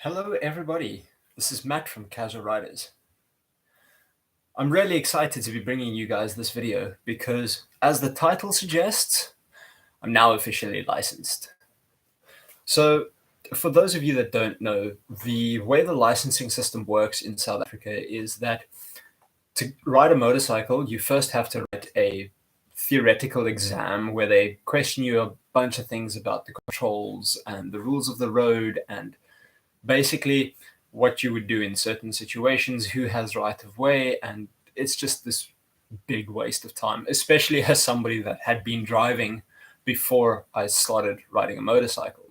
Hello everybody, this is Matt from CasualRiders. I'm really excited to be bringing you guys this video because, as the title suggests, I'm now officially licensed. So, for those of you that don't know, the way the licensing system works in South Africa is that to ride a motorcycle, you first have to write a theoretical exam where they question you a bunch of things about the controls and the rules of the road and basically what you would do in certain situations, who has right of way, and it's just this big waste of time, especially as somebody that had been driving before I started riding a motorcycle.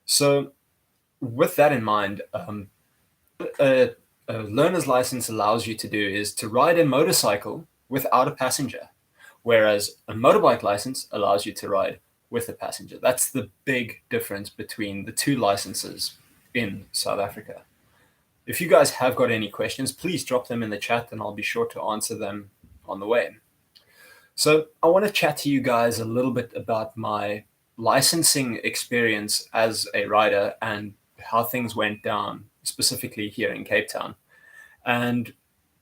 So with that in mind, a learner's license allows you to do is to ride a motorcycle without a passenger, whereas a motorbike license allows you to ride with a passenger. That's the big difference between the two licenses in South Africa. If you guys have got any questions, please drop them in the chat and I'll be sure to answer them on the way. So I want to chat to you guys a little bit about my licensing experience as a rider and how things went down, specifically here in Cape Town. And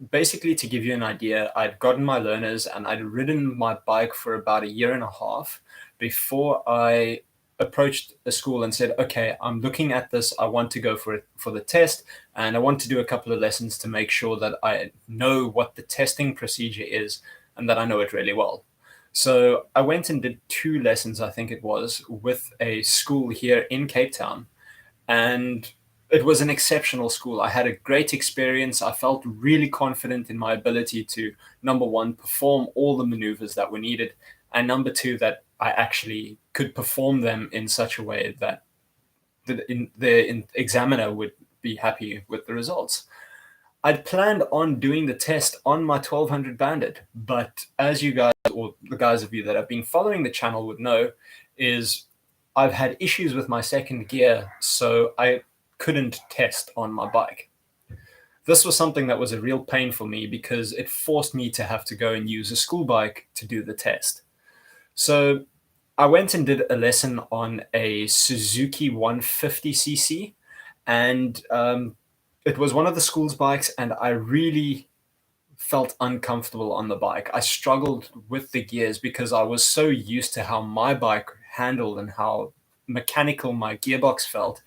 basically, to give you an idea, I'd gotten my learners and I'd ridden my bike for about 1.5 years before I approached a school and said, okay, I'm looking at this. I want to go for the test, and I want to do a couple of lessons to make sure that I know what the testing procedure is and that I know it really well. So I went and did 2 lessons, I think it was, with a school here in Cape Town, and it was an exceptional school. I had a great experience. I felt really confident in my ability to, number one, perform all the maneuvers that were needed, and number two, that I actually could perform them in such a way that the examiner would be happy with the results. I'd planned on doing the test on my 1200 Bandit, but as you guys, or the guys of you that have been following the channel would know, is I've had issues with my second gear, so I couldn't test on my bike. This was something that was a real pain for me because it forced me to have to go and use a school bike to do the test. So I went and did a lesson on a Suzuki 150cc, and it was one of the school's bikes, and I really felt uncomfortable on the bike. I struggled with the gears because I was so used to how my bike handled and how mechanical my gearbox felt.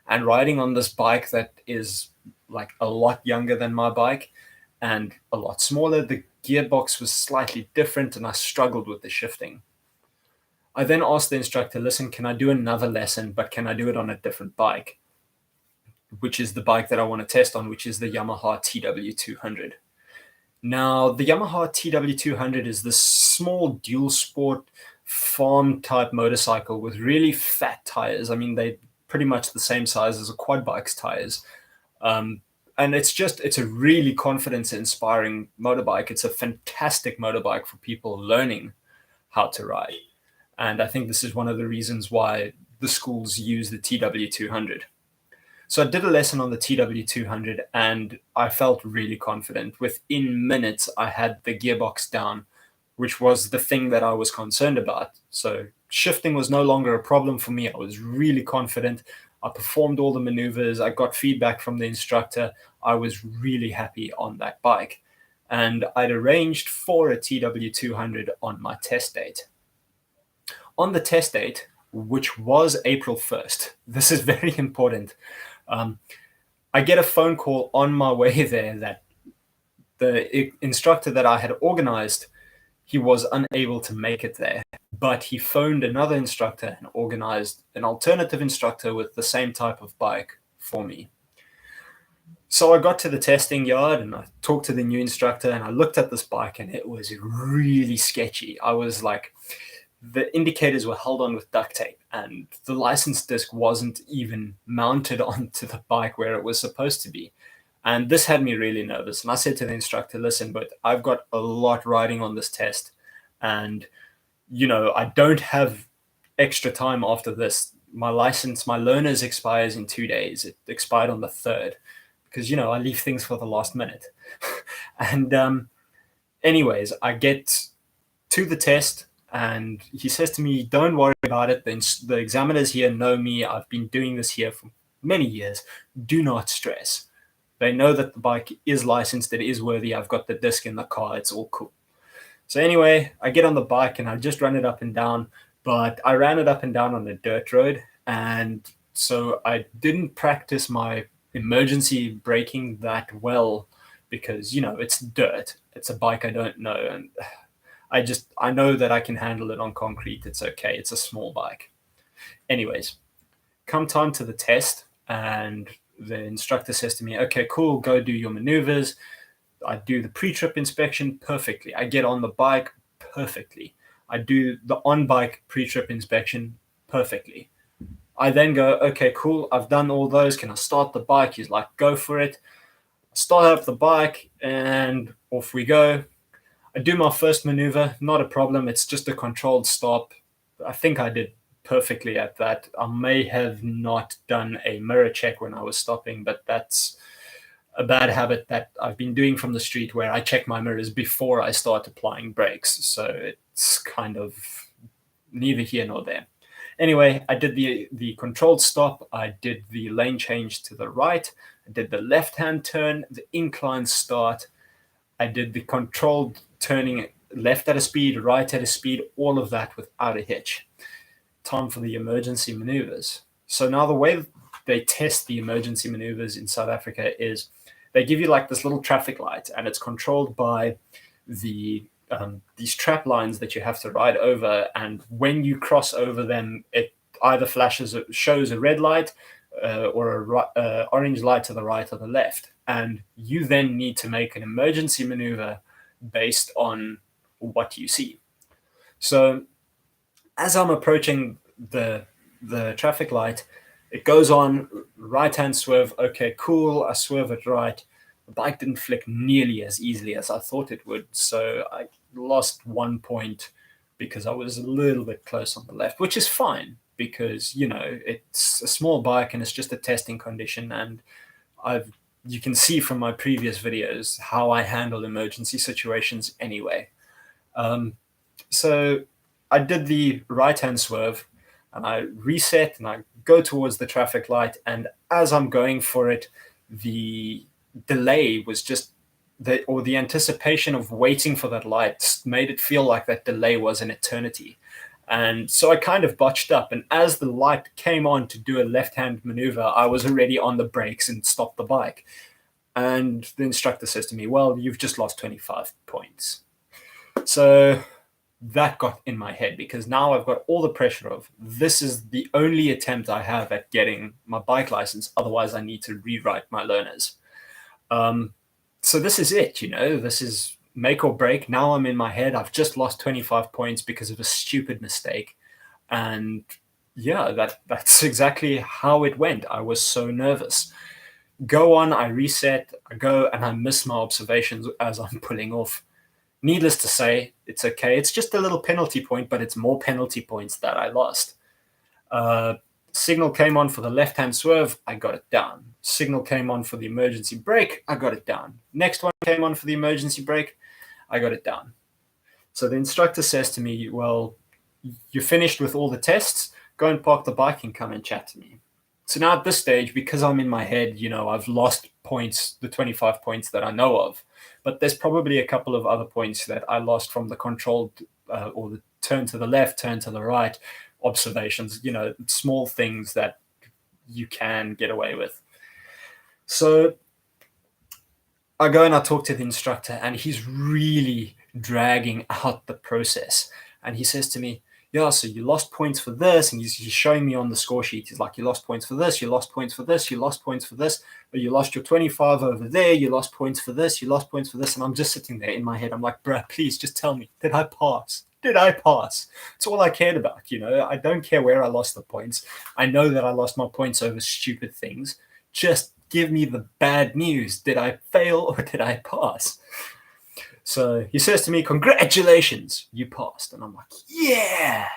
And riding on this bike that is like a lot younger than my bike and a lot smaller, the gearbox was slightly different and I struggled with the shifting. I then asked the instructor, listen, can I do another lesson, but can I do it on a different bike? Which is the bike that I want to test on, which is the Yamaha TW200. Now, the Yamaha TW200 is this small dual sport farm type motorcycle with really fat tires. I mean, they pretty much the same size as a quad bike's tires. And it's a really confidence inspiring motorbike. It's a fantastic motorbike for people learning how to ride. And I think this is one of the reasons why the schools use the TW200. So I did a lesson on the TW200 and I felt really confident. Within minutes, I had the gearbox down, which was the thing that I was concerned about. So shifting was no longer a problem for me. I was really confident. I performed all the maneuvers. I got feedback from the instructor. I was really happy on that bike. And I'd arranged for a TW200 on my test date. On the test date, which was April 1st, this is very important. I get a phone call on my way there that the instructor that I had organized, he was unable to make it there, but he phoned another instructor and organized an alternative instructor with the same type of bike for me. So I got to the testing yard and I talked to the new instructor and I looked at this bike and it was really sketchy. I was like, the indicators were held on with duct tape and the license disc wasn't even mounted onto the bike where it was supposed to be. And this had me really nervous. And I said to the instructor, listen, but I've got a lot riding on this test. And, I don't have extra time after this. My learners expires in 2 days. It expired on the 3rd because, I leave things for the last minute. And anyways, I get to the test. And he says to me, don't worry about it. The examiners here know me. I've been doing this here for many years, do not stress. They know that the bike is licensed, it is worthy, I've got the disc in the car, it's all cool. So anyway, I get on the bike and I just run it up and down, but I ran it up and down on a dirt road, and so I didn't practice my emergency braking that well because, it's dirt. It's a bike I don't know, and I know that I can handle it on concrete. It's okay. It's a small bike. Anyways, come time to the test, and the instructor says to me, okay, cool, go do your maneuvers. I do the pre-trip inspection perfectly. I get on the bike perfectly. I do the on-bike pre-trip inspection perfectly. I then go, okay, cool, I've done all those. Can I start the bike? He's like, go for it. I start up the bike and off we go. I do my first maneuver, not a problem. It's just a controlled stop. I think I did perfectly at that. I may have not done a mirror check when I was stopping, but that's a bad habit that I've been doing from the street, where I check my mirrors before I start applying brakes. So it's kind of neither here nor there. Anyway, I did the controlled stop. I did the lane change to the right. I did the left-hand turn, the incline start. I did the controlled turning left at a speed, right at a speed, all of that without a hitch. Time for the emergency maneuvers. So now the way they test the emergency maneuvers in South Africa is they give you like this little traffic light, and it's controlled by these trap lines that you have to ride over. And when you cross over them, it either shows a red light or a orange light to the right or the left. And you then need to make an emergency maneuver based on what you see. So as I'm approaching the traffic light, it goes on, right-hand swerve. Okay, cool. I swerve it right. The bike didn't flick nearly as easily as I thought it would. So I lost 1 point because I was a little bit close on the left, which is fine because, it's a small bike and it's just a testing condition. And you can see from my previous videos how I handle emergency situations anyway. So I did the right-hand swerve and I reset and I go towards the traffic light. And as I'm going for it, the delay was just the anticipation of waiting for that light made it feel like that delay was an eternity. And so I kind of botched up. And as the light came on to do a left-hand maneuver, I was already on the brakes and stopped the bike. And the instructor says to me, well, you've just lost 25 points. So that got in my head because now I've got all the pressure of this is the only attempt I have at getting my bike license. Otherwise, I need to rewrite my learners. So this is it, this is make or break. Now I'm in my head. I've just lost 25 points because of a stupid mistake. And yeah, that's exactly how it went. I was so nervous. Go on, I reset, I go, and I miss my observations as I'm pulling off. Needless to say, it's okay. It's just a little penalty point, but it's more penalty points that I lost. Signal came on for the left-hand swerve, I got it down. Signal came on for the emergency brake, I got it down. Next one came on for the emergency brake, I got it down. So the instructor says to me, well, you're finished with all the tests, go and park the bike and come and chat to me. So now at this stage, because I'm in my head, I've lost points, the 25 points that I know of. But there's probably a couple of other points that I lost from the controlled or the turn to the left, turn to the right observations, small things that you can get away with. So I go and I talk to the instructor, and he's really dragging out the process. And he says to me, yeah, so you lost points for this. And he's showing me on the score sheet. He's like, you lost points for this, you lost points for this, you lost points for this, but you lost your 25 over there, you lost points for this, you lost points for this. And I'm just sitting there in my head. I'm like, bruh, please just tell me, did I pass? Did I pass? It's all I cared about. I don't care where I lost the points. I know that I lost my points over stupid things. Just give me the bad news. Did I fail or did I pass? So he says to me, congratulations, you passed. And I'm like, yeah.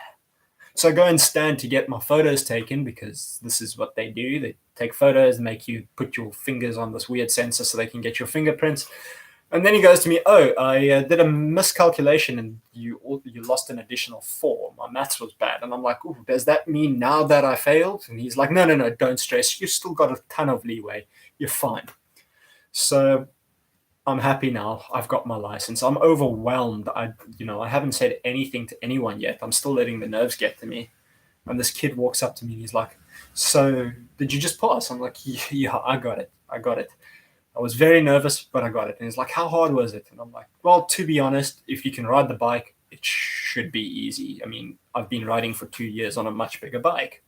So I go and stand to get my photos taken because this is what they do. They take photos and make you put your fingers on this weird sensor so they can get your fingerprints. And then he goes to me, "Oh, I did a miscalculation, and you lost an additional 4. My maths was bad." And I'm like, "Ooh, does that mean now that I failed?" And he's like, "No, don't stress. You've still got a ton of leeway. You're fine." So I'm happy now. I've got my license. I'm overwhelmed. I haven't said anything to anyone yet. I'm still letting the nerves get to me. And this kid walks up to me and he's like, "So, did you just pass?" I'm like, "Yeah, I got it. I got it. I was very nervous, but I got it." And he's like, "How hard was it?" And I'm like, "Well, to be honest, if you can ride the bike, it should be easy. I mean, I've been riding for 2 years on a much bigger bike."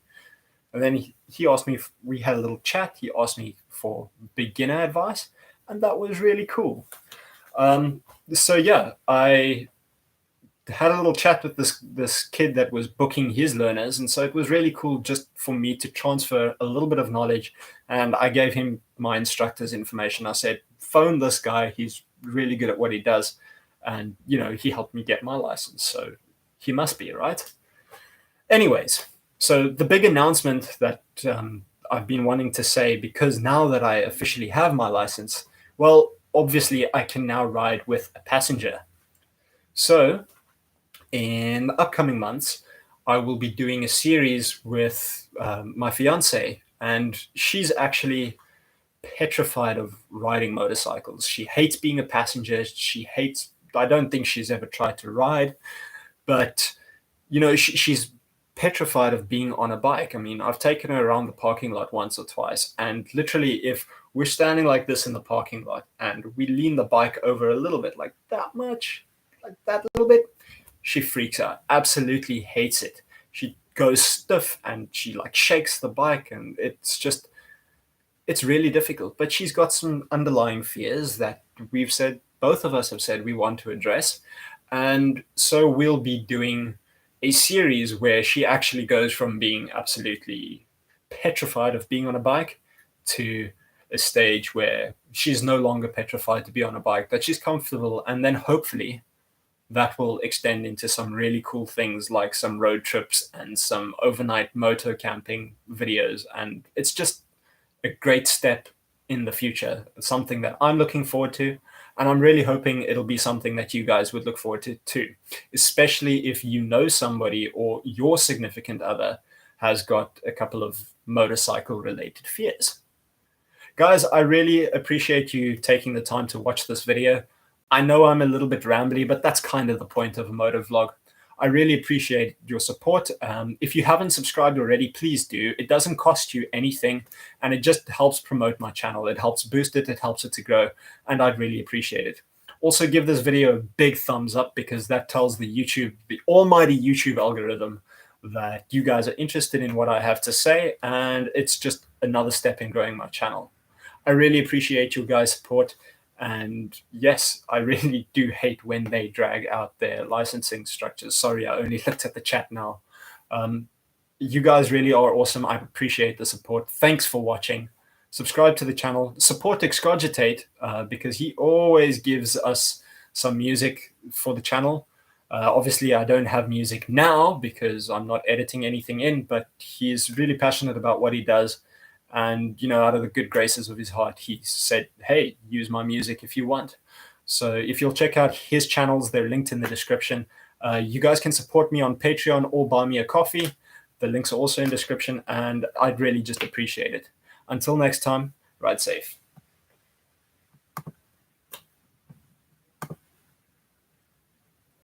And then he asked me, if we had a little chat. He asked me for beginner advice, and that was really cool. So yeah, I had a little chat with this kid that was booking his learners, and so it was really cool just for me to transfer a little bit of knowledge. And I gave him my instructor's information. I said, "Phone this guy. He's really good at what he does," and he helped me get my license, so he must be right. Anyways, so the big announcement that I've been wanting to say, because now that I officially have my license, well, obviously I can now ride with a passenger. So in the upcoming months, I will be doing a series with my fiance, and she's actually petrified of riding motorcycles. She hates being a passenger. I don't think she's ever tried to ride, but she's petrified of being on a bike. I mean, I've taken her around the parking lot once or twice, and literally, if we're standing like this in the parking lot and we lean the bike over a little bit, like that much, like that little bit, she freaks out, absolutely hates it. She goes stiff and she like shakes the bike, and it's really difficult. But she's got some underlying fears that both of us have said we want to address. And so we'll be doing a series where she actually goes from being absolutely petrified of being on a bike to a stage where she's no longer petrified to be on a bike, that she's comfortable. And then hopefully that will extend into some really cool things like some road trips and some overnight moto camping videos. And it's just a great step in the future, something that I'm looking forward to. And I'm really hoping it'll be something that you guys would look forward to too, especially if you know somebody or your significant other has got a couple of motorcycle related fears. Guys, I really appreciate you taking the time to watch this video. I know I'm a little bit rambly, but that's kind of the point of a moto vlog. I really appreciate your support. If you haven't subscribed already, please do. It doesn't cost you anything, and it just helps promote my channel. It helps boost it. It helps it to grow, and I'd really appreciate it. Also, give this video a big thumbs up, because that tells the almighty YouTube algorithm that you guys are interested in what I have to say, and it's just another step in growing my channel. I really appreciate your guys' support. And yes, I really do hate when they drag out their licensing structures. Sorry, I only looked at the chat now. You guys really are awesome. I appreciate the support. Thanks for watching. Subscribe to the channel. Support Xkogitate, because he always gives us some music for the channel. Obviously, I don't have music now because I'm not editing anything in, but he's really passionate about what he does. And, out of the good graces of his heart, he said, "Hey, use my music if you want." So if you'll check out his channels, they're linked in the description. You guys can support me on Patreon or buy me a coffee. The links are also in the description, and I'd really just appreciate it. Until next time, ride safe.